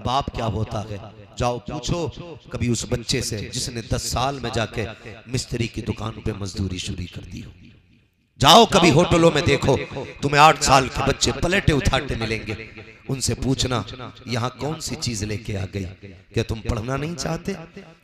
बाप क्या होता है। जाओ पूछो कभी उस बच्चे से जिसने 10 साल में जाके मिस्त्री की दुकान पे मजदूरी शुरू कर दी हो। जाओ कभी होटलों में देखो, तुम्हें 8 साल के बच्चे प्लेटें उठाते मिलेंगे। उनसे पूछना यहाँ कौन सी चीज लेके आ गई, क्या तुम पढ़ना नहीं चाहते?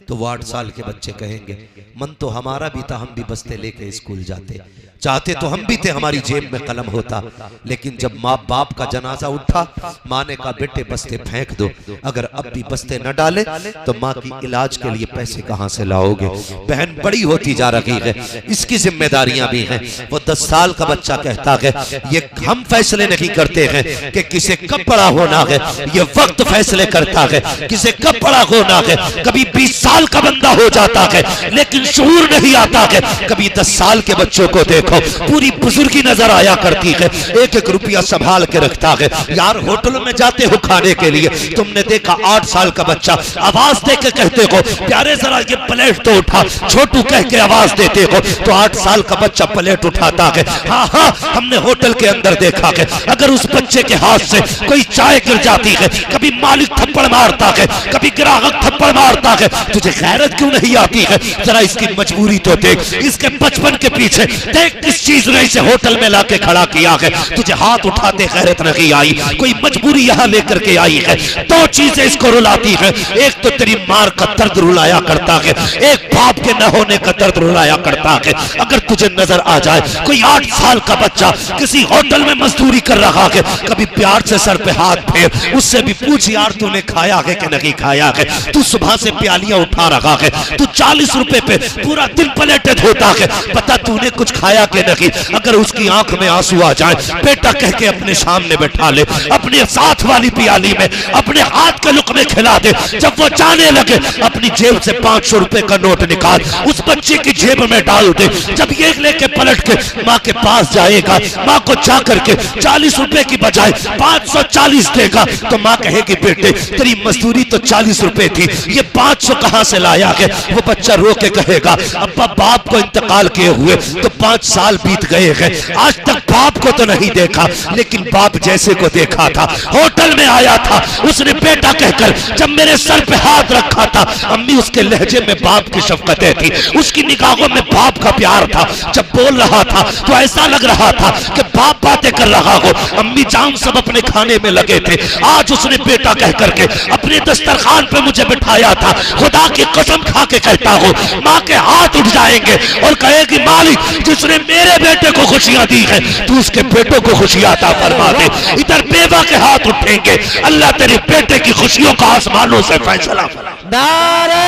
तो वो 8 साल के बच्चे कहेंगे मन तो हमारा भी था, हम भी बस्ते लेके स्कूल जाते, चाहते तो हम भी थे हमारी जेब में कलम होता, लेकिन जब माँ बाप का जनाजा उठा माँ ने कहा बेटे बस्ते फेंक दो, अगर अब भी बस्ते न डाले तो माँ की इलाज के लिए पैसे कहाँ से लाओगे? बहन बड़ी होती जा रही है, इसकी जिम्मेदारियां भी हैं। वो 10 साल का बच्चा कहता है ये हम फैसले नहीं करते हैं कि किसे कब बड़ा होना है, ये वक्त फैसले करता है किसे कब बड़ा होना है। कभी 20 साल का बंदा हो जाता है लेकिन शऊर नहीं आता है। कभी 10 साल के बच्चों को देखो पूरी बुजुर्गी नजर आया करती है, एक एक रुपया संभाल के रखता है। यार होटल में जाते हो खाने के लिए, तुमने देखा 8 साल का बच्चा आवाज दे के कहते हो प्यारे जरा ये प्लेट तो उठा, छोटू कह के आवाज देते हो तो 8 साल का बच्चा प्लेट उठाता है। हाँ हाँ हमने होटल के अंदर देखा है, अगर उस बच्चे के हाथ से कोई चाय गिर जाती है, कभी मालिक थप्पड़ मारता है, कभी ग्राहक थप्पड़ मारता है, तुझे गैरत क्यों नहीं आती है? जरा इसकी मजबूरी तो देख, इसके बचपन के पीछे देख किस चीज ने इसे होटल में लाके खड़ा किया है। तुझे हाथ उठाते गैरत नहीं आई, कोई मजबूरी यहाँ लेकर के आई है। 2 चीजें इसको रुलाती है, एक तो तेरी मार का दर्द रुलाया करता है, एक बाप के न होने का दर्द रुलाया करता है। अगर तुझे नजर आ जाए कोई 8 साल का बच्चा किसी होटल में मजदूरी कर रहा है, कभी प्यार से सर पे हाथ फेर, उससे भी पूछ यार तूने खाया है कि नहीं खाया है? तू सुबह से प्यालियां उठा रहा है, तू 40 रुपए पे पूरा दिन प्लेटें धोता है, पता तूने कुछ खाया कि नहीं? अगर उसकी आंख में आंसू आ जाए बेटा कह के अपने सामने बैठा ले, अपने साथ वाली प्याली में अपने हाथ के लुक़मे खिला दे। जब वो जाने लगे अपनी जेब से 500 रुपए का नोट निकाल उस बच्चे की जेब में डाल दे। जब ये लेके पलट के माँ के पास जाएगा, माँ को जा करके 40 रुपए की बजाय 540 देगा तो माँ कहेगी बेटे तेरी मजदूरी तो 40 रुपए थी, ये 500 कहां से लाया है? वो बच्चा रो के कहेगा अब्बा बाप को इंतकाल किए हुए तो 5 साल बीत गए हैं, आज तक बाप को तो नहीं देखा, लेकिन बाप जैसे को देखा था होटल में आया था, उसने बेटा कहकर जब मेरे सर पे हाथ रखा था, अम्मी उसके लहजे में बाप की शफकतें थी, उसकी निगाहों में बाप का प्यार था। जब बोल रहा था तो ऐसा लग रहा था कि बाप बातें कर रहा हो। अम्मी जान सब अपने खाने में लगे थे, आज उसने बेटा कह करके अपने दस्तरखान पे मुझे बिठाया था। खुदा की कसम खा के कहता हूँ माँ के हाथ उठ जाएंगे और कहेगी मालिक जिसने मेरे बेटे को खुशियां दी है तू उसके बेटों को खुशियां अता फरमा दे। इधर बेवा के हाथ उठेंगे, अल्लाह तेरे बेटे की खुशियों का आसमानों से फैसला। नारे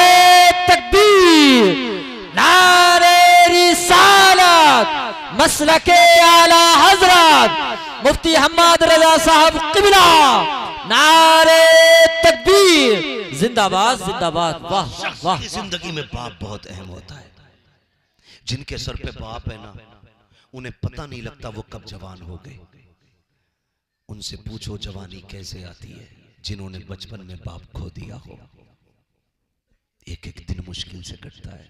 तकबीर, नारे रिसालत, मसलके आला हजरत मुफ्ती हम्मद रजा साहब किबला, नारे तकबीर, जिंदाबाद जिंदाबाद। वाह वाह। जिंदगी में बाप बहुत अहम होता है। जिनके सर पे बाप है ना उन्हें पता नहीं लगता वो कब जवान हो गए। उनसे पूछो जवानी कैसे आती है जिन्होंने बचपन में बाप खो दिया हो। एक एक दिन मुश्किल से कटता है,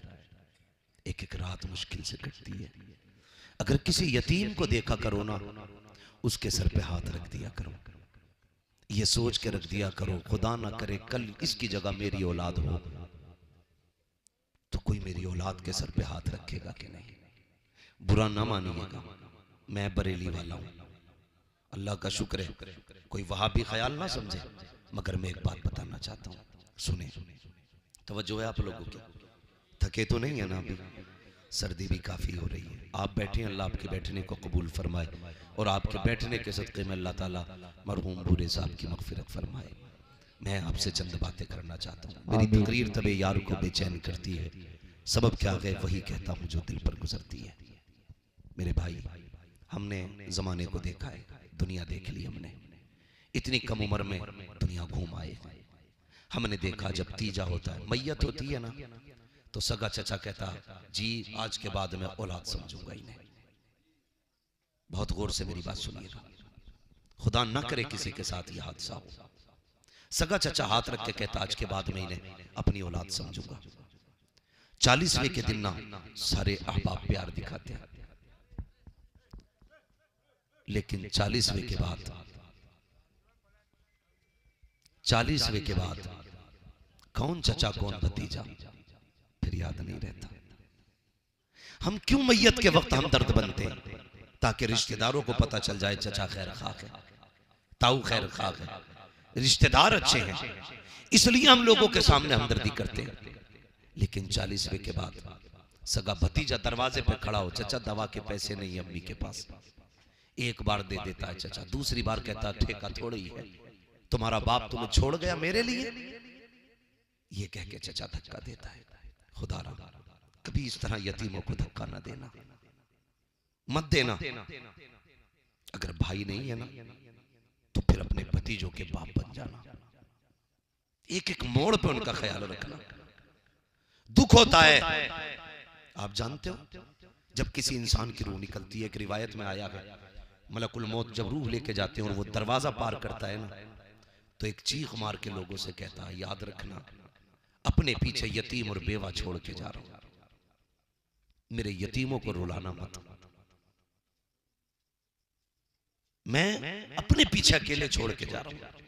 एक एक रात मुश्किल से कटती है। अगर किसी यतीम को देखा करो ना उसके सर पे हाथ रख दिया करो, ये सोच के रख दिया करो खुदा ना करे कल इसकी जगह मेरी औलाद हो तो कोई मेरी औलाद के सर पे हाथ रखेगा कि नहीं। बुरा ना मानिएगा, मैं बरेली वाला हूं, अल्लाह का शुक्र है कोई वहां भी ख्याल ना समझे, मगर मैं एक बात बताना चाहता हूं, सुने तवज्जो है आप लोगों की। थके तो नहीं है ना? अभी सर्दी भी काफी हो रही है। आप बैठे, अल्लाह आपके बैठने को कबूल फरमाए और आपके बैठने के सदक़े में अल्लाह ताला मरहूम बूढ़े साहब की मग़फ़िरत फरमाए। मैं आपसे चंद बातें करना चाहता हूँ। मेरी तकरीर तबे यार को बेचैन करती है, सबब क्या है वही कहता हूँ जो दिल पर गुजरती है। मेरे भाई, हमने ज़माने को देखा है, दुनिया देख ली हमने, इतनी कम उम्र में दुनिया घूम आए। हमने देखा जब तीजा होता है, मैयत होती है ना, तो सगा चचा कहता जी आज के बाद मैं औलाद समझूंगा ही नहीं। बहुत गौर से मेरी बात सुनिएगा, खुदा ना करे किसी के साथ यह हादसा हो। सगा चचा हाथ रख के कहता आज के बाद मैं इन्हें अपनी औलाद समझूंगा। 40वें के दिन ना सारे अहबाब प्यार दिखाते हैं, लेकिन 40वें के बाद 40वें के बाद कौन चचा कौन भतीजा फिर याद नहीं रहता। हम क्यों मैयत के वक्त हमदर्द बनते हैं? ताकि रिश्तेदारों को पता चल जाए चचा खैर खा है, ताऊ खैर खा है, रिश्तेदार अच्छे हैं, इसलिए हम लोगों के सामने हमदर्दी करते हैं। लेकिन 40वें के बाद सगा भतीजा दरवाजे पे खड़ा हो, चचा दवा के पैसे नहीं अम्मी के पास, एक बार दे देता है चचा, दूसरी बार कहता ठेका थोड़ी है, तुम्हारा बाप तुम्हें छोड़ गया मेरे लिए, ये कह के चचा धक्का देता है। खुदा रा कभी इस तरह यतीमों को धक्का ना देना, मत देना। अगर भाई नहीं है ना तो फिर अपने भतीजों के बाप बन जाना, एक एक मोड़ पे उनका ख्याल रखना। दुख होता है, आप जानते हो जब किसी इंसान की रूह निकलती है, एक रिवायत में आया है मलकुल मौत जब रूह लेके जाते हैं और वो दरवाजा पार करता है ना तो एक चीख मार के लोगों से कहता है याद रखना अपने पीछे यतीम और बेवा छोड़ के जा रहा हूं, मेरे यतीमों को रुलाना मत, मैं अपने पीछे अकेले छोड़ के जा रहा हूं,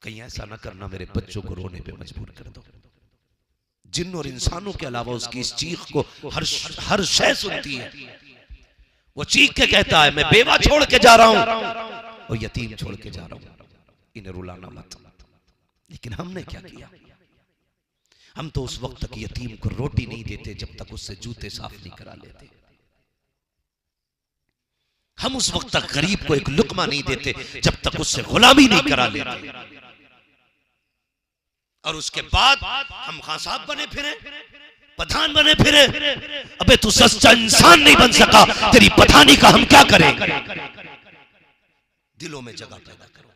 कहीं ऐसा ना करना मेरे बच्चों को रोने पे मजबूर कर दो। जिन और इंसानों के अलावा उसकी इस चीख को हर शय सुनती है। वो चीख के कहता है मैं बेवा छोड़ के जा रहा हूं और यतीम छोड़ के जा रहा हूं, इन्हें रुलाना मत। लेकिन हमने क्या किया? हम तो उस वक्त तक यतीम को रोटी नहीं देते जब तक उससे जूते साफ नहीं करा लेते। हम उस वक्त तक गरीब को एक लुकमा नहीं देते जब तक उससे गुलामी नहीं करा लेते। और उसके बाद हम खान साहब बने फिरे, प्रधान बने फिरे। अबे तू सच्चा इंसान नहीं बन सका, तेरी पठानी का हम क्या करें? दिलों में जगह पैदा करो।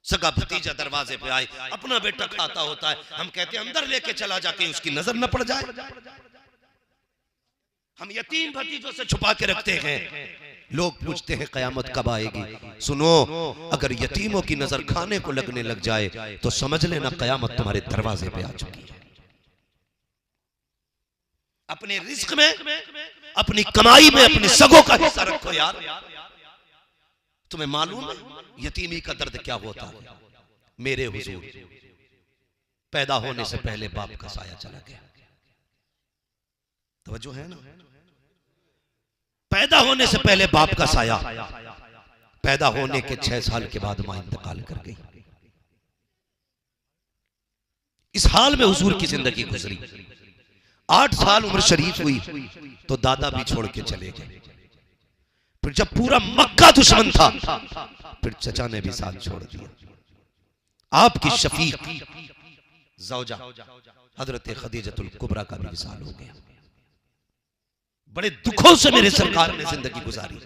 सगा भतीजा दरवाजे पे आए, अपना बेटा खाता होता है, हम कहते हैं अंदर लेके चला जाके उसकी नजर न पड़ जाए। हम यतीम भतीजों से छुपा के रखते हैं। लोग पूछते हैं कयामत कब आएगी? सुनो, अगर यतीमों की नजर खाने को लगने लग जाए तो समझ लेना कयामत तुम्हारे दरवाजे पे आ चुकी है। अपने रिस्क में, अपनी कमाई में अपने सगों का हिस्सा रखो यार। तुम्हें मालूम है यतीमी का दर्द क्या होता है? मेरे हुजूर पैदा होने से पहले बाप का साया चला गया। तवज्जो है ना? पैदा होने से पहले बाप का साया, पैदा होने के 6 साल के बाद मां इंतकाल कर गई। इस हाल में हुजूर की जिंदगी गुजरी। 8 साल उम्र शरीफ हुई तो दादा भी छोड़ के चले गए। फिर जब पूरा मक्का दुश्मन था फिर चचा ने भी साथ छोड़ दिया। आपकी शफीक ज़ौजा हजरत खदीजतुल कुबरा का भी विसाल हो गया। बड़े दुखों से मेरे सरकार ने जिंदगी गुजारी।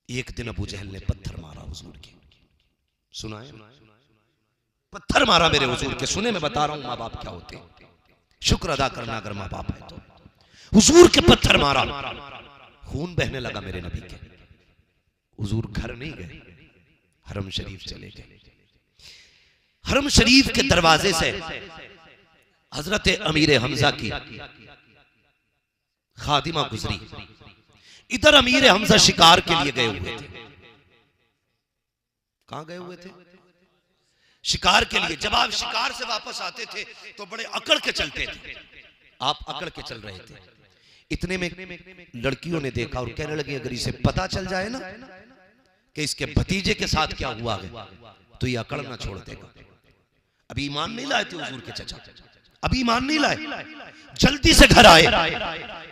एक दिन अबू जहल ने पत्थर मारा हुजूर के, सुना है? पत्थर मारा मेरे हुजूर के। सुने मैं बता रहा हूं माँ बाप क्या होते हैं, शुक्र अदा करना अगर माँ बाप है तो। हुजूर के पत्थर मारा, खून बहने लगा मेरे नबी के। हुजूर घर नहीं गए, हरम शरीफ चले गए। हरम शरीफ के दरवाजे से हजरत अमीर हमजा की खादिमा गुजरी। इधर अमीर हमजा शिकार के लिए गए हुए थे। कहां गए हुए थे? शिकार के लिए। जब आप शिकार से वापस आते थे तो बड़े अकड़ के चलते थे। आप अकड़ के चल रहे थे। इतने में लड़कियों ने देखा और कहने लगी अगर इसे पता चल जाए ना कि इसके भतीजे के साथ क्या हुआ है तो ये अकड़ ना छोड़ देगा। अभी ईमान नहीं लाए थे हुजूर के चचा, अभी ईमान नहीं लाए। जल्दी से घर आए।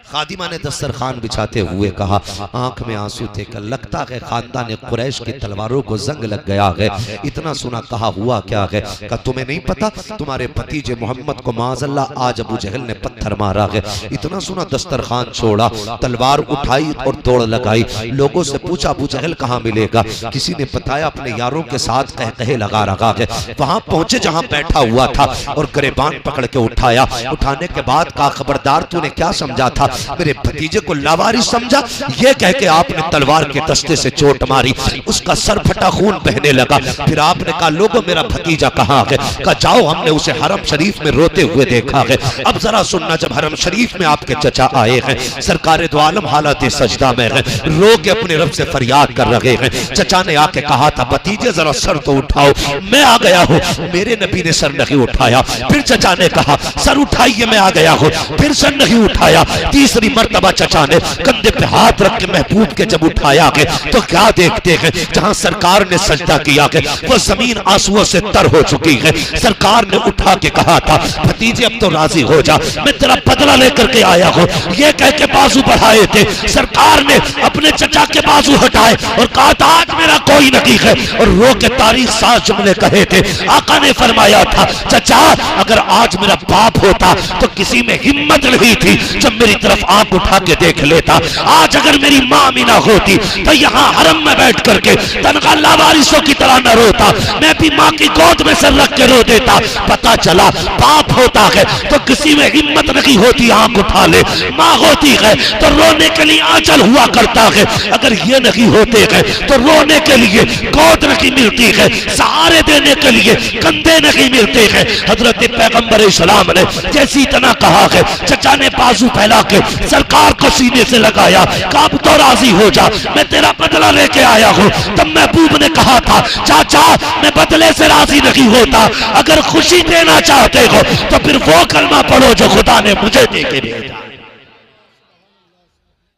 खादिमा ने दस्तरखान बिछाते हुए कहा, आंख में आंसू थे, कल लगता है खानदान कुरैश की तलवारों को जंग लग गया है। इतना सुना, कहा हुआ क्या है? कहा तुम्हें नहीं पता तुम्हारे भतीजे मोहम्मद को माज़अल्ला आज अबू जहल ने पत्थर मारा है। इतना सुना दस्तरखान छोड़ा, तलवार उठाई और दौड़ लगाई। लोगों से पूछा अबू जहल कहाँ मिलेगा? किसी ने बताया अपने यारों के साथ कह कहे लगा रखा है। वहां पहुंचे जहां बैठा हुआ था और गिरबान पकड़ के उठाया। उठाने के बाद कहा खबरदार तूने क्या समझा था, मेरे भतीजे को लावारिस समझा। ये कह के आपने तलवार के दस्ते से चोट मारी, उसका सर फटा, खून बहने लगा। फिर आपने कहा लोगों मेरा भतीजा कहाँ है? कहा जाओ हमने उसे हरम शरीफ में रोते हुए देखा है। अब जरा सुनना, जब हरम शरीफ में आपके चचा आए हैं, सरकार दो आलम हालत सजदा में है, रो के अपने रब से फरियाद कर रहे हैं। चचा ने आके कहा था भतीजे जरा सर तो उठाओ, मैं आ गया हूँ। मेरे नबी ने सर नहीं उठाया। फिर चचा ने कहा सर उठाइए, मैं आ गया हूँ। फिर सर नहीं उठाया। तीसरी मर्तबा चचा ने कंधे पे हाथ रख के महबूब के जब उठाया के तो क्या देखते हैं, जहां सरकार ने सजदा किया के वो जमीन आंसुओं से तर हो चुकी है। सरकार ने उठा के कहा था भतीजे अब तो राजी हो जा, मैं तेरा बदला लेकर के आया हूँ। ये कह के बाजू बढ़ाए थे, सरकार ने अपने चचा के बाजू हटाए और कहा था आज मेरा कोई नहीं है, और रो के तारीख साथ जुमले कहे थे। आका ने फरमाया था चचा अगर आज मेरा बाप होता तो किसी में हिम्मत नहीं थी जब मेरी तरफ आंख उठा के देख लेता। आज अगर मेरी माँ मीना होती तो यहाँ हरम में बैठ करके तनखा लावारिसों की तरह न रोता, मैं भी माँ की गोद में सर रख के रो देता। पता चला बाप होता है तो किसी में हिम्मत नहीं होती आंख उठा ले, माँ होती है तो रोने के लिए आंचल हुआ करता है। अगर ये नहीं होते हैं तो रोने के लिए गोद नहीं मिलती है, सहारे देने के लिए कंधे नहीं मिलते हैं। हजरत पैगंबर इस्लाम ने जैसी इतना कहा है, चचा ने बाजू फैला के सरकार को सीने से लगाया, कहा अब तो राजी हो जा, मैं तेरा बदला लेके आया हूँ। तब महबूब ने कहा था चाचा मैं बदले से राजी नहीं होता, अगर खुशी देना चाहते हो तो फिर वो कलमा पढ़ो जो खुदा ने मुझे दे के भेजा।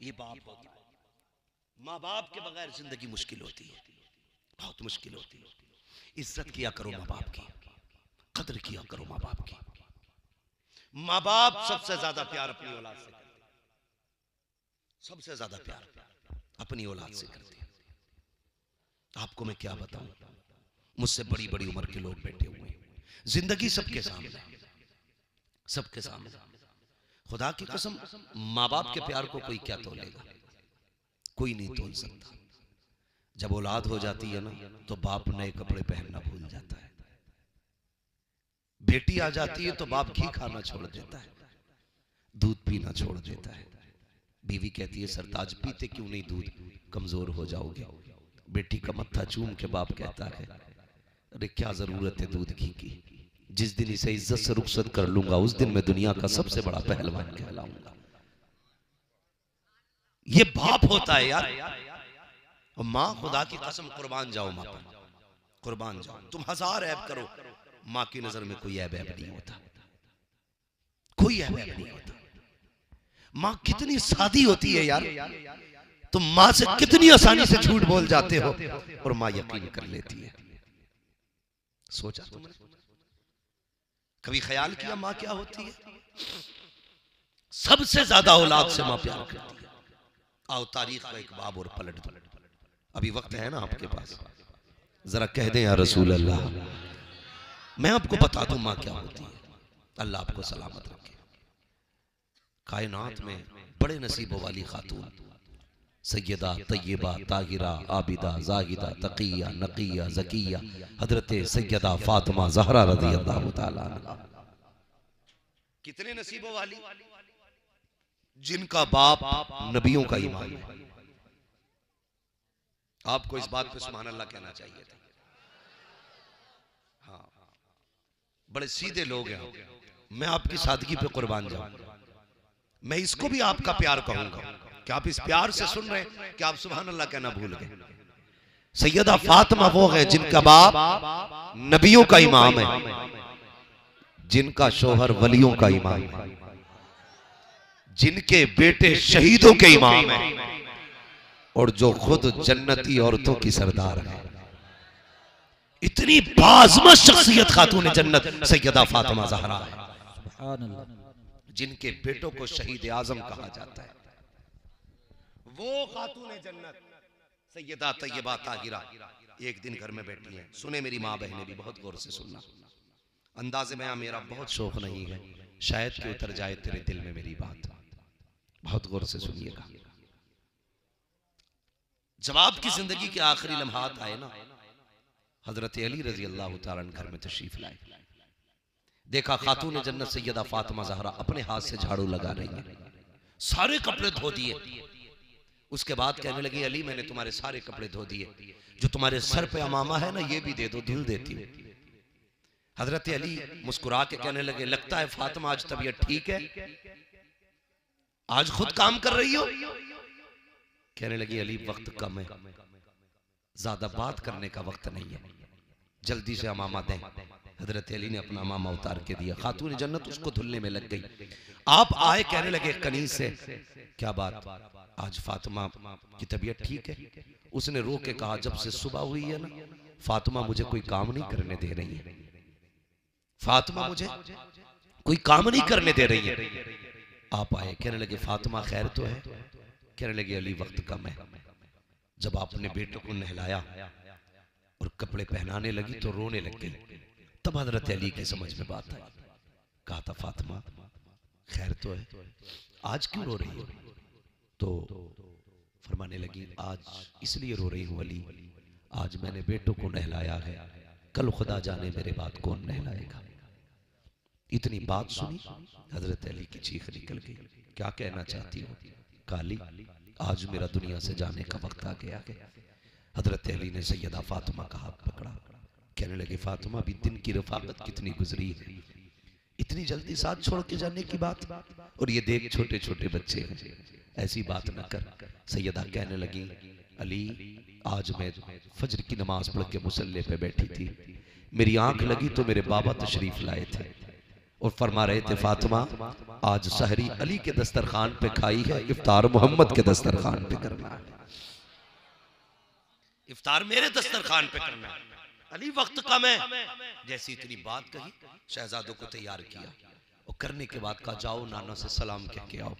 ये बाप होता है, माँ बाप के बगैर जिंदगी मुश्किल होती है, बहुत मुश्किल होती है। इज्जत किया करो माँ बाप की, कदर किया करो माँ बाप की। माँ बाप सबसे ज्यादा प्यार अपनी औलाद से करते हैं, सबसे ज्यादा प्यार अपनी औलाद से करते हैं। आपको मैं क्या बताऊं, मुझसे बड़ी बड़ी उम्र के लोग बैठे हुए हैं, जिंदगी सबके सामने, सबके सामने। खुदा की कसम माँ बाप के प्यार को कोई क्या तोलेगा, कोई नहीं तोल सकता। जब औलाद हो जाती है ना तो बाप नए कपड़े पहनना भूल जाता है। बेटी आ जाती है तो बाप घी खाना छोड़ देता है, दूध पीना छोड़ देता है। बीवी कहती है सरताज पीते क्यों नहीं दूध, कमजोर हो जाओगे। बेटी का मत्था चूम के बाप कहता है अरे क्या जरूरत है दूध घी की, जिस दिन इसे इज्जत से रुखसत कर लूंगा उस दिन मैं दुनिया का सबसे बड़ा पहलवान कहलाऊंगा। ये बाप होता है यार। और माँ खुदा की कसम कुर्बान जाओ माँ पर, कुर्बान जाओ। तुम हजार ऐब करो, माँ की नजर में कोई ऐब नहीं होता, कोई ऐब नहीं होता। माँ कितनी सादी होती है यार, तुम माँ से कितनी आसानी से झूठ बोल जाते हो और माँ यकीन कर लेती है। सोचा तुमने, कभी ख्याल किया माँ क्या होती है? सबसे ज्यादा औलाद से माँ प्यार करती है। आओ तारीख का एक बाब और पलट दो, अभी वक्त है ना आपके पास, जरा कह दें या रसूल अल्लाह। मैं आपको बता दूं माँ क्या होती है। अल्लाह आपको सलामत रखे। कायनात में बड़े नसीबों वाली खातून सैयदा तय्यबा ताहिरा आबिदा जाहिदा तकिया नकिया जकिया हजरत सैयदा फातिमा ज़हरा रज़ी अल्लाह तआला अन्हा। कितने नसीबों वाली, जिनका बाप नबियों का इमाम है। आपको इस बात पे सुभान अल्लाह कहना चाहिए था। हाँ, बड़े सीधे लोग हैं, मैं आपकी सादगी पे कुर्बान जाऊं। मैं इसको भी आपका प्यार कहूंगा कि आप इस प्यार से सुन रहे हैं कि आप सुभान अल्लाह कहना भूल गए। सैयदा फातिमा वो है जिनका बाप नबियों का इमाम है, जिनका शोहर वलियों का इमाम है, जिनके बेटे शहीदों के इमाम है और जो खुद जन्नती औरतों की सरदार है। इतनी बाज़मत शख्सियत खातून जन्नत सैयदा फातिमा ज़हरा है, जिनके बेटों को शहीद आजम कहा जाता है। वो खातून जन्नत सैयदा तय्यबा ताहिरा एक दिन घर में बैठी है। सुने मेरी माँ बहनें भी बहुत गौर से सुनना, अंदाज़े में मेरा बहुत शौक नहीं है, शायद कि उतर जाए तेरे दिल में मेरी बात, बहुत गौर से सुनिएगा। जब आपकी जिंदगी के आखिरी लम्हात आए ना, हजरत अली रजी अल्लाह तआला अन्हु घर में तशरीफ लाए। देखा खातून जन्नत सैयदा फातिमा ज़हरा अपने हाथ से झाड़ू लगा रही है, सारे कपड़े धो दिए। उसके बाद कहने लगी अली मैंने तुम्हारे सारे कपड़े धो दिए, जो तुम्हारे सर पे अमामा है ना ये भी दे दो, धुल देती हूँ। हजरत अली मुस्कुरा के कहने लगे लगता है फातिमा आज तबीयत ठीक है, आज खुद काम कर रही हो। कहने लगी अली वक्त कम है, ज्यादा बात करने का वक्त नहीं है, जल्दी से अमामा दें। हजरत अली ने अपना अमामा उतार के दिया, खातून जन्नत उसको धुलने में लग गई। आप आए, कहने लगे कनीज से क्या बात, आज फातिमा की तबीयत ठीक है? उसने रो के कहा जब से सुबह हुई है ना फातिमा मुझे कोई काम नहीं करने दे रही है, फातिमा मुझे कोई काम नहीं करने दे रही है। आप आए, कहने लगे फातिमा खैर तो है? कहने लगे अली वक्त कम है। जब आपने बेटे को नहलाया और कपड़े पहनाने लगी तो रोने लग गई। तब हजरत अली के समझ में बात आई, कहा था फातिमा खैर तो है, आज क्यों रो रही हो? तो फरमाने लगी आज इसलिए रो रही हूं अली, आज मैंने बेटों को नहलाया है, कल खुदा जाने मेरे बाद कौन नहलाएगा। इतनी बात सुनी हजरत अली की चीख निकल गई, क्या कहना चाहती हो? काली आज मेरा दुनिया से जाने का वक्त आ गया है। हजरत अली ने सैयदा फातिमा का हाथ पकड़ा, कहने लगे फातिमा भी दिन की रफाकत कितनी गुजरी है, इतनी जल्दी साथ छोड़ के जाने की बात, और ये देख छोटे छोटे बच्चे हैं, ऐसी बात न कर। सैयदा कहने लगी अली आज मैं फजर की नमाज पढ़ के मुसल्ले पे बैठी थी, मेरी आंख लगी तो मेरे बाबा तशरीफ लाए थे और फरमा रहे थे फातिमा आज सहरी अली के दस्तरखान पे खाई है, इफ्तार मोहम्मद के दस्तरखान पे करना है, इफ्तार मेरे दस्तरखान पे करना है, अली वक्त कम है। जैसी इतनी बात कही शहजादों को तैयार किया और करने के बाद कहा जाओ नाना से सलाम कह के आओ।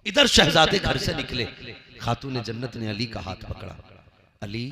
इधर शहजादे घर से निकले, खातून जन्नत ने अली का हाथ पकड़ा, अली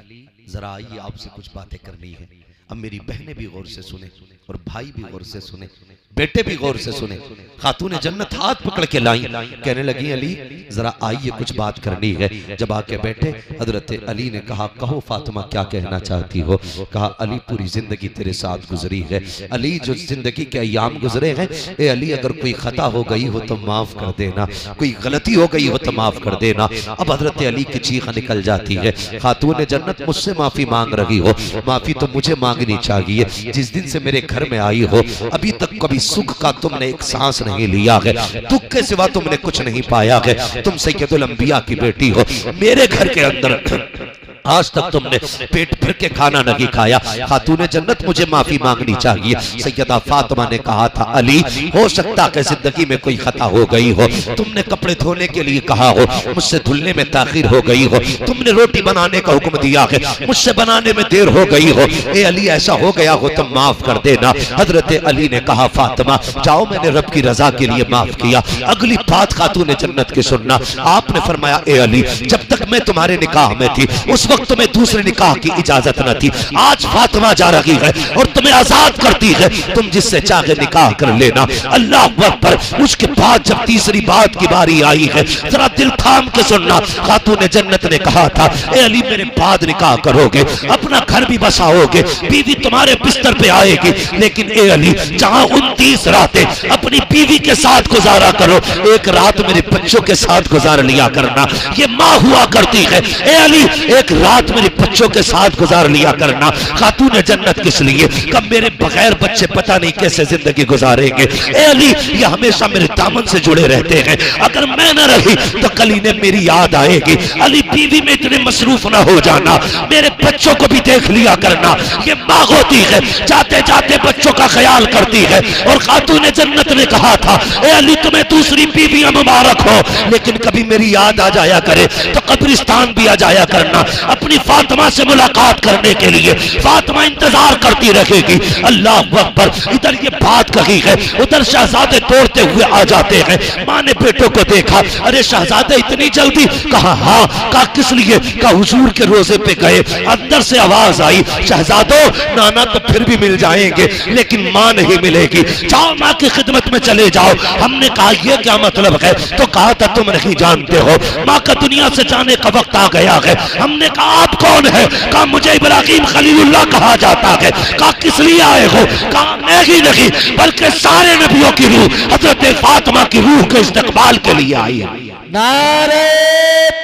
जरा आइए आपसे कुछ बातें करनी है। अब मेरी बहनें भी गौर से सुने और भाई भी गौर से सुने, बेटे भी गौर से सुने। खातून जन्नत हाथ पकड़ के लाई, कहने लगी अली जरा आइए कुछ बात करनी है। जब आके बैठे हजरत अली ने कहा कहो फातिमा क्या कहना चाहती हो? कहा अली पूरी जिंदगी तेरे साथ गुजरी है, अली जो जिंदगी के अयाम गुजरे हैं, ए अली अगर कोई खता हो गई हो तो माफ कर देना, कोई गलती हो गई हो तो माफ कर देना। अब हजरत अली की चीख निकल जाती है, खातून जन्नत मुझसे माफी मांग रही हो, माफी तो मुझे मांगनी चाहिए, जिस दिन से मेरे घर में आई हो अभी तक कभी सुख का तुमने एक सांस नहीं लिया है, दुख के सिवा तुमने कुछ नहीं पाया है, तुम सैयदुल अंबिया की बेटी हो, मेरे घर के अंदर आज तक तुमने पेट भर के खाना नहीं खाया, खातून जन्नत मुझे माफी मांगनी चाहिए। सैयदा फातिमा ने कहा था अली हो सकता है जिंदगी में कोई खता हो गई हो, तुमने कपड़े धोने के लिए कहा हो मुझसे धुलने में ताखिर हो गई हो, तुमने रोटी बनाने का हुक्म दिया है मुझसे बनाने में देर हो गई हो, ए अली ऐसा हो गया हो तो माफ कर देना। हजरत अली ने कहा फातिमा जाओ मैंने रब की रजा के लिए माफ किया। अगली बात खातून जन्नत की सुनना, आपने फरमाया ए अली जब तक मैं तुम्हारे निकाह में थी उस वक्त तुम्हें दूसरे निकाह की इजाजत न थी, आज फातिमा जा रही है और तुम्हें आजाद करती है, तुम जिससे चाहे निकाह कर लेना। अल्लाह अकबर। उसके बाद जब तीसरी बात की बारी आई है जरा दिल थाम के सुनना, खातून जन्नत ने कहा था ए अली मेरे बाद निकाह करोगे, अपना घर भी बसाओगे, बीवी तुम्हारे बिस्तर पे आएगी, लेकिन ए अली जहां 29 रातें अपनी बीवी के साथ गुजारा करो, एक रात मेरे बच्चों के साथ गुजार लिया करना। ये माँ हुआ करती है, ए अली एक रात मेरे बच्चों के साथ गुजार लिया करना। खातून जन्नत किस लिए? कब मेरे बगैर बच्चे पता नहीं कैसे जिंदगी गुजारेंगे, ए अली ये हमेशा मेरे दामन से जुड़े रहते हैं, अगर मैं न रही तो कल इन्हें मेरी याद आएगी। अली बीवी में इतने मसरूफ ना हो जाना, मेरे बच्चों को भी देख लिया करना। ये माँ होती है जाते जाते बच्चों का ख्याल करती है। और खातून जन्नत ने कहा था ए अली तुम्हें दूसरी बीवियां मुबारक हो, लेकिन कभी मेरी याद आ जाया करे तो कब्रिस्तान भी आ जाया करना अपनी फातिमा से मुलाकात करने के लिए। फातिमा इंतजार करती रहेगी। अल्लाह अकबर। इधर ये बात कही है, उधर शहजादे दौड़ते हुए आ जाते हैं। माँ ने बेटों को देखा, अरे शहजादे इतनी जल्दी? कहा हाँ। कहा किस लिए? कहा हुजूर के रोजे पे गए। अंदर से आवाज आई शहजादों नाना तो फिर भी मिल जाएंगे लेकिन माँ नहीं मिलेगी, जाओ माँ की खिदमत में चले जाओ। हमने कहा यह क्या मतलब है? तो कहा था तुम नहीं जानते हो, माँ का दुनिया से जाने का वक्त आ गया है। हमने कहा कहा आप कौन है? कहा मुझे इब्राहिम खलीलुल्लाह कहा जाता है। कहा किस लिए आए हो? कहा नहीं बल्कि सारे नबियों की रूह हजरत फातिमा की रूह के इस्तकबाल के लिए आई है। नारे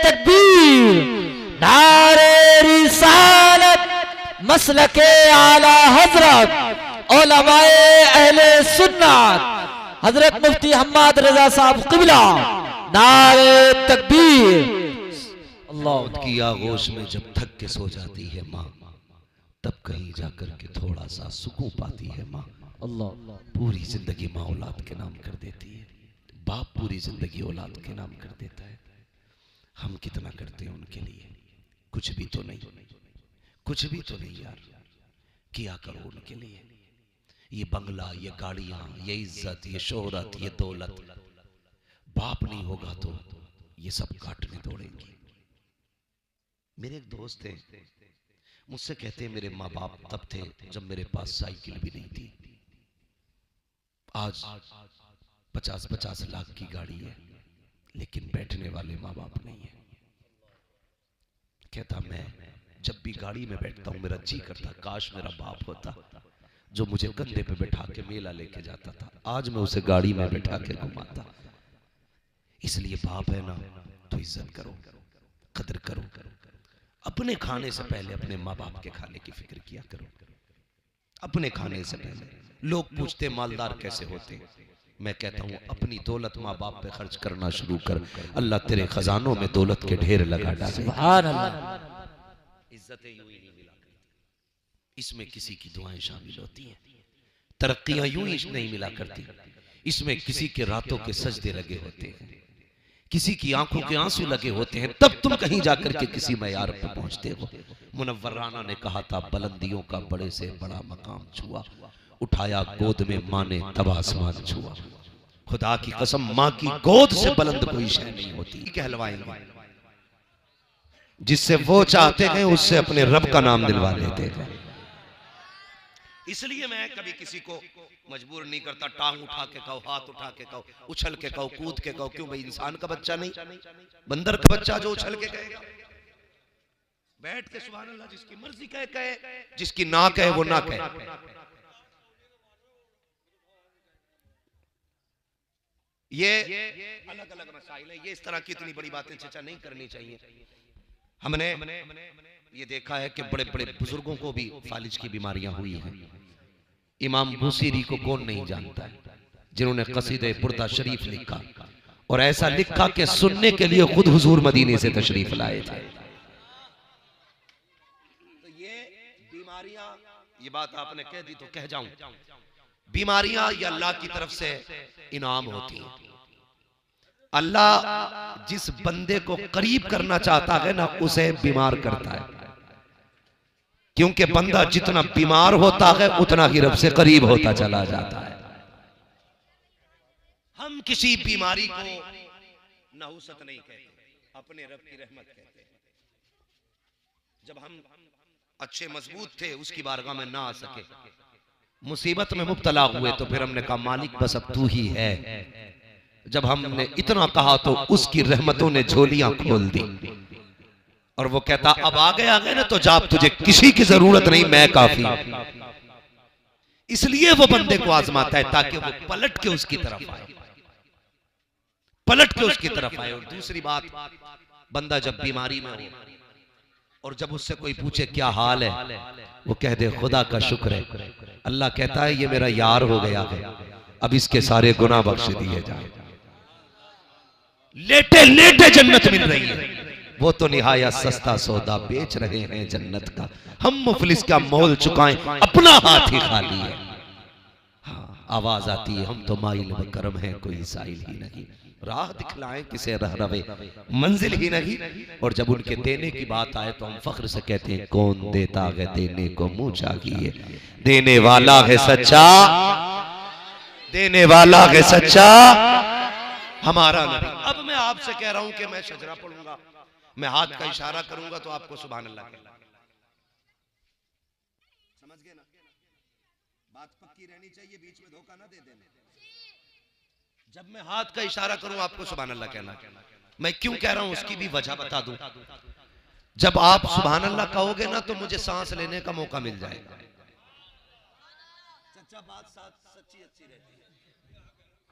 तकबीर, नारे रिसालत, मसलके आला हजरत उलमाए अहले सुन्नत हजरत मुफ्ती हम्माद रजा साहब क़िबला, नारे तकबीर। मौत की आगोश में जब थक के सो जाती है माँ, तब कहीं जाकर के थोड़ा सा सुकून पाती है माँ। अल्लाह, पूरी जिंदगी माँ औलाद के नाम कर देती है, बाप पूरी जिंदगी औलाद के नाम कर देता है। हम कितना करते हैं उनके लिए? कुछ भी तो नहीं, कुछ भी तो नहीं यार। किया करो उनके लिए। ये बंगला, ये गाड़ियां, ये इज्जत, ये शोहरत, ये दौलत, बाप नहीं होगा तो ये सब काटने दौड़ेंगे। मेरे एक दोस्त थे, मुझसे कहते हैं मेरे माँ बाप तब थे जब मेरे पास साइकिल भी नहीं थी। आज 50-50 लाख की गाड़ी है, लेकिन बैठने वाले माँ बाप नहीं है। कहता मैं जब भी गाड़ी में बैठता हूं मेरा जी करता काश मेरा बाप होता जो मुझे कंधे पे बैठा के मेला लेके जाता था। आज मैं उसे गाड़ी में बैठा के घुमाता। इसलिए बाप है ना तो इज्जत करो, कदर करो। अपने खाने से पहले अपने माँ बाप के खाने की फिक्र किया करो। अपने खाने से पहले लोग पूछते मालदार कैसे होते हैं, मैं कहता हूँ अपनी दौलत माँ बाप पे खर्च करना शुरू कर, अल्लाह तेरे खजानों में दौलत के ढेर लगा डाले। सुभान अल्लाह। इज्जतें यूं ही नहीं मिला करती, इसमें किसी की दुआएं शामिल होती हैं। तरक्कियां यूं ही नहीं मिला करती, इसमें किसी के रातों के सजदे लगे होते हैं, किसी की आंखों के आंसू लगे होते हैं, तब तुम कहीं जाकर के किसी मयार पे पहुंचते हो। मुनव्वर राना ने कहा था बुलंदियों का बड़े से बड़ा मकाम छुआ, उठाया गोद में माँ ने तब आसमान छुआ। खुदा की कसम माँ की गोद से बुलंद कोई शय नहीं होती। कहलवाएंगे जिससे वो चाहते हैं उससे अपने रब का नाम दिलवा लेते हैं। इसलिए मैं कभी किसी को मजबूर नहीं करता, टांग उठा के कहो, हाथ उठा के कहो, उछल के कहो, कूद के कहो। क्यों भाई? इंसान का बच्चा नहीं, बंदर का बच्चा जो उछल के कहेगा, बैठ के सुभान अल्लाह जिसकी मर्जी कहे कहे, जिसकी ना कहे वो ना कहे। ये अलग अलग मसाइल है, ये इस तरह की इतनी बड़ी बातें चर्चा नहीं करनी चाहिए। हमने ये देखा है कि बड़े बड़े बुजुर्गों को भी फालिज की बीमारियां हुई हैं। इमाम बुसीरी को कौन नहीं जानता है, जिन्होंने कसीदे बुर्दा शरीफ लिखा और ऐसा लिखा कि सुनने के लिए खुद हुजूर मदीने से तशरीफ लाए थे। तो ये बीमारियां, ये बात आपने कह दी तो कह जाऊं, बीमारियां ये अल्लाह की तरफ से इनाम होती हैं। अल्लाह जिस बंदे को करीब करना चाहता है ना उसे बीमार करता है, क्योंकि बंदा जितना बीमार होता है उतना ही रब से करीब होता चला जाता है। हम किसी बीमारी को नहुसत नहीं कहते, अपने रब की रहमत कहते हैं। जब हम अच्छे मजबूत थे उसकी बारगाह में ना आ सके, मुसीबत में मुब्तला हुए, तो फिर हमने कहा मालिक बस अब तू ही है। जब हमने इतना कहा तो उसकी रहमतों ने झोलियां खोल दी और वो कहता अब आ गए ना तो जा, तुझे किसी की जरूरत नहीं, मैं काफी। इसलिए वो बंदे को आजमाता है ताकि वो पलट के उसकी तरफ आए, पलट के उसकी तरफ आए। और दूसरी बात, बंदा जब बीमारी में हो और जब उससे कोई पूछे क्या हाल है, वो कह दे खुदा का शुक्र है। अल्लाह कहता है ये मेरा यार हो गया है, अब इसके सारे गुनाह बख्श दिए जाए। लेटे लेटे जन्नत मिल रही है, वो तो निहायत सस्ता सौदा बेच रहे हैं जन्नत का। हम मुफलिस का मोल चुकाएं, अपना हाथ ही खाली है। हाँ, आवाज आती है हम तो माइल व करम है, कोई साइल ही नहीं, राह दिखलाएं किसे रह रवे, मंजिल ही नहीं। और जब उनके देने की बात आए तो हम फख्र से कहते हैं कौन देता है देने को मुंह चाहिए, देने वाला है सच्चा, देने वाला है सच्चा हमारा नबी। अब मैं आपसे कह रहा हूं कि मैं शजरा पढ़ूंगा, मैं हाथ का इशारा करूंगा तो आपको सुभान अल्लाह कहना। समझ गए ना? बात पक्की रहनी चाहिए, बीच में धोखा ना दे देना। जब मैं हाथ का इशारा करूं आपको सुभान अल्लाह कहना। मैं क्यों कह रहा हूं उसकी भी वजह बता दूं। जब आप सुभान अल्लाह कहोगे ना तो मुझे सांस लेने का मौका मिल जाएगा। सच्चा बात सच्ची अच्छी रहती है,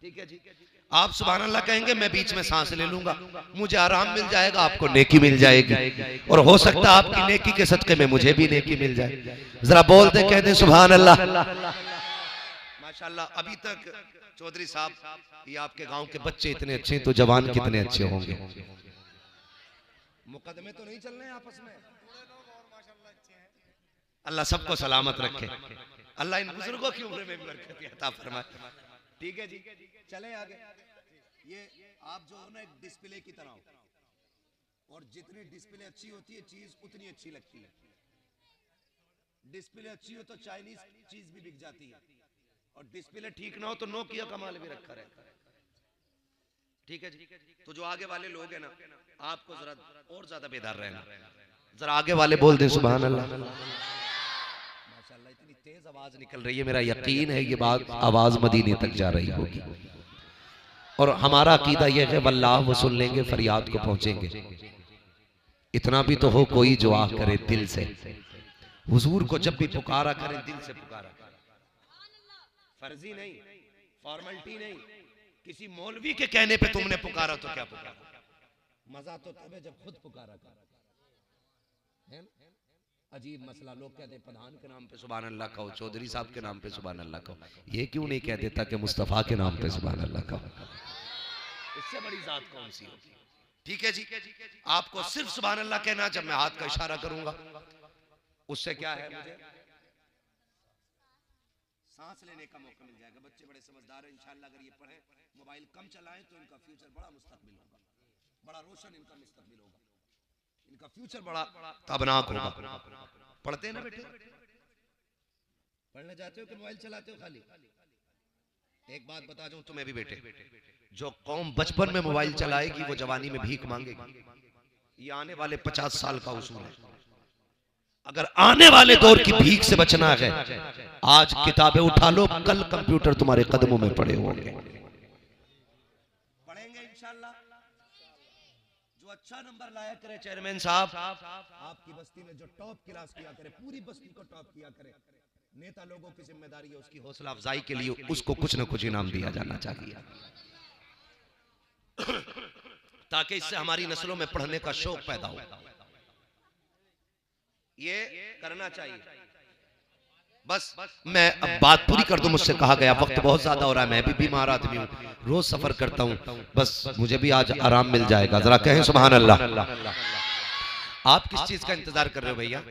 ठीक है जी। आप सुभान अल्लाह कहेंगे, मैं बीच में सांस ले लूंगा, मुझे आराम मिल जाएगा, आपको नेकी मिल जाएगी, और हो सकता है आपकी नेकी के सदके में मुझे भी नेकी मिल जाए। जरा बोलते कह दे सुभान अल्लाह। माशाअल्लाह, अभी तक चौधरी साहब, ये आपके गांव के बच्चे इतने अच्छे हैं, तो जवान कितने अच्छे होंगे। मुकदमे तो नहीं चल रहे आपस में। अल्लाह सबको सलामत रखे, अल्लाह इन बुजुर्गों की उम्र में भी बरकत अता फरमाए। ठीक है जी, चले आगे। ये आप जो हो ना एक डिस्प्ले की तरह हो, और जितनी डिस्प्ले अच्छी होती है चीज उतनी अच्छी लगती है। डिस्प्ले अच्छी हो तो चाइनीज चीज भी बिक जाती है, और डिस्प्ले ठीक ना हो तो नोकिया का माल भी रखा रहता है। ठीक है जी। तो जो आगे वाले लोग हैं ना, आपको जरा और ज्यादा बेदार रहना। जरा आगे वाले बोल दें सुभान अल्लाह। माशाअल्लाह, इतनी तेज आवाज निकल रही है, मेरा यकीन है ये बात आवाज मदीने तक जा रही होगी। और हमारा अकीदा यह है वल्लाह वो सुन लेंगे, फरियाद को पहुंचेंगे। इतना भी तो हो कोई जो आह करे दिल से। हुजूर को जब भी पुकारा करें दिल से पुकारा करें, फर्जी नहीं, फॉर्मेलिटी नहीं। किसी मौलवी के कहने पे तुमने पुकारा तो क्या पुकारा, मजा तो तब है जब खुद पुकारा कर। अजीब मसला, लोग कहते हैं प्रधान के नाम पे सुभान अल्लाह कहो, चौधरी साहब के नाम पे सुभान अल्लाह कहो, ये क्यों नहीं कह देता कि मुस्तफा के नाम पे सुभान अल्लाह कहो? इससे बड़ी जात कौन सी होगी? ठीक है जी, आपको सिर्फ सुभान अल्लाह कहना। जब मैं हाथ का इशारा करूंगा उससे क्या है, मुझे सांस लेने का मौका मिल जाएगा। बच्चे बड़े समझदार हैं, इंशाल्लाह अगर ये पढ़ें, मोबाइल कम चलाएं तो इनका फ्यूचर बड़ा मुस्तकबिल होगा, बड़ा रोशन इनका मुस्तकबिल होगा, इनका फ्यूचर बड़ा ताबनाक होगा। पढ़ते हैं ना बेटे? पढ़ने जाते हो कि मोबाइल चलाते हो खाली? एक बात बता दूं तुम्हें भी बेटे, जो कौम बचपन में मोबाइल चलाएगी वो जवानी में भीख मांगेगी। ये आने वाले 50 साल का उसूल है। अगर आने वाले दौर की भीख से बचना है, आज किताबें उठा लो, कल कंप्यूटर तुम्हारे कदमों में पड़े होंगे। पढ़ेंगे इंशाल्लाह। जो अच्छा नंबर लाया करे चेयरमैन साहब, आपकी बस्ती में जो टॉप क्लास किया करे, पूरी बस्ती को टॉप किया करे, नेता लोगों की जिम्मेदारी है उसकी हौसला अफजाई के लिए उसको कुछ न कुछ इनाम दिया जाना चाहिए, ताकि इससे हमारी नस्लों में पढ़ने का शौक पैदा हो। ये करना चाहिए। बस मैं अब बात पूरी कर दूं, मुझसे कहा गया वक्त बहुत ज्यादा हो रहा है, मैं भी बीमार आदमी हूँ, रोज सफर करता हूँ, बस मुझे भी आज आराम मिल जाएगा। जरा कहें सुभान अल्लाह। आप किस चीज का इंतजार कर रहे हो भैया?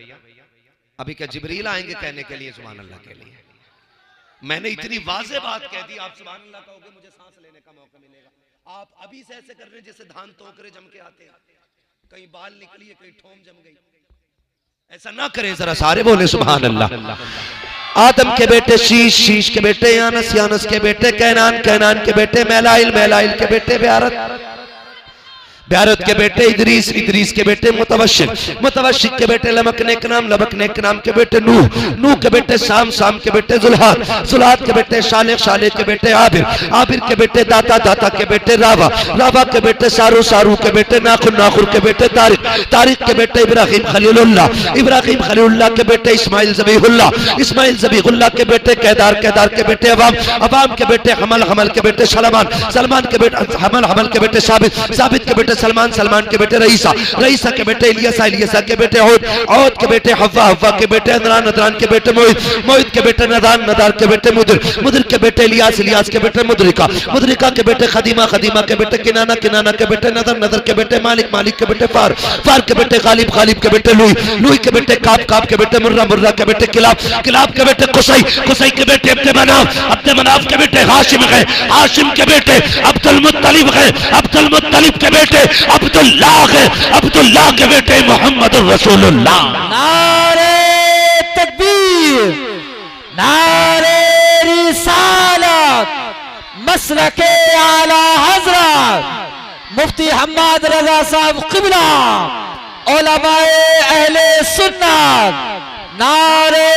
अभी क्या जिब्रील आएंगे कहने के लिए सुभान अल्लाह के लिए? मैंने इतनी वाज़ेह बात कह दी, आप सुभान अल्लाह कहोगे मुझे सांस लेने का मौका मिलेगा। आप अभी से ऐसे कर रहे हैं जैसे धान टोकरे जम के आते हैं, कहीं बाल निकली है, कहीं ठोम जम गई। ऐसा ना करें, जरा सारे बोले सुभान अल्लाह। आदम के बेटे शीश, शीश के बेटे यानस, यानस के बेटे कैनान, कैनान के बेटे मैलाइल, मैलाइल के बेटे ब्यारत, ब्यारत के बेटे इदरीस, इदरीस के बेटे मुतवशिक, मुतवशिक के बेटे लमकनेक नाम, लमकनेक नाम के बेटे नूह, नूह के बेटे शाम, शाम के बेटे जुल्हाद, जुल्हाद के बेटे शालेक, शालेक के बेटे आबिर, आबिर के बेटे दाता, दाता के बेटे रावा, रावा के बेटे सारू, सारू के बेटे नाखुर, नाखुर के बेटे तारिक, तारिक के बेटे इब्राहिम खलीलुल्लाह, इब्राहिम खलीलुल्लाह के बेटे इस्माइल ज़बीहुल्लाह, इस्माइल ज़बीहुल्लाह के बेटे केदार, केदार के बेटे अवाम, अवाम के बेटे हमल, हमल के बेटे सलमान, सलमान के बेटे हमल, हमल के बेटे साबित, साबित के बेटे सलमान, सलमान के बेटे रईसा, रईसा के बेटे इलियासा, इलियासा के बेटे औद, औद के बेटे हव्वा, हव्वा के बेटे अदनान, अदनान के बेटे मोहित, मोहित के बेटे नदान, नदार के बेटे मुदिर, मुदिर के बेटे इलियास, इलियास के बेटे मुदरिका, मुदरिका के बेटे खदीमा, खदीमा के बेटे किनाना, किनाना के बेटे नदर, नदर के बेटे मालिक, मालिक के बेटे फार, फार के बेटे गालिब, गालिब के बेटे लुई, लुई के बेटे काब, काब के बेटे मुर्रा, मुर्रा के बेटे किलाब, किलाब के बेटे कुसई, कुसई के बेटे अब्दे मनाफ, अब्दे मनाफ के बेटे हाशिम है, हाशिम के बेटे अब्दुल मुत्तलिब है, अब्दुल मुत्तलिब के बेटे अब्दुल्लाह है, अब्दुल्लाह के बेटे मोहम्मद रसूलुल्लाह। नारे तकबीर, नारे रिसालत, मसलके आला हजरत मुफ्ती हम्माद रजा साहब क़िबला, उलमाए अहले सुन्नत, नारे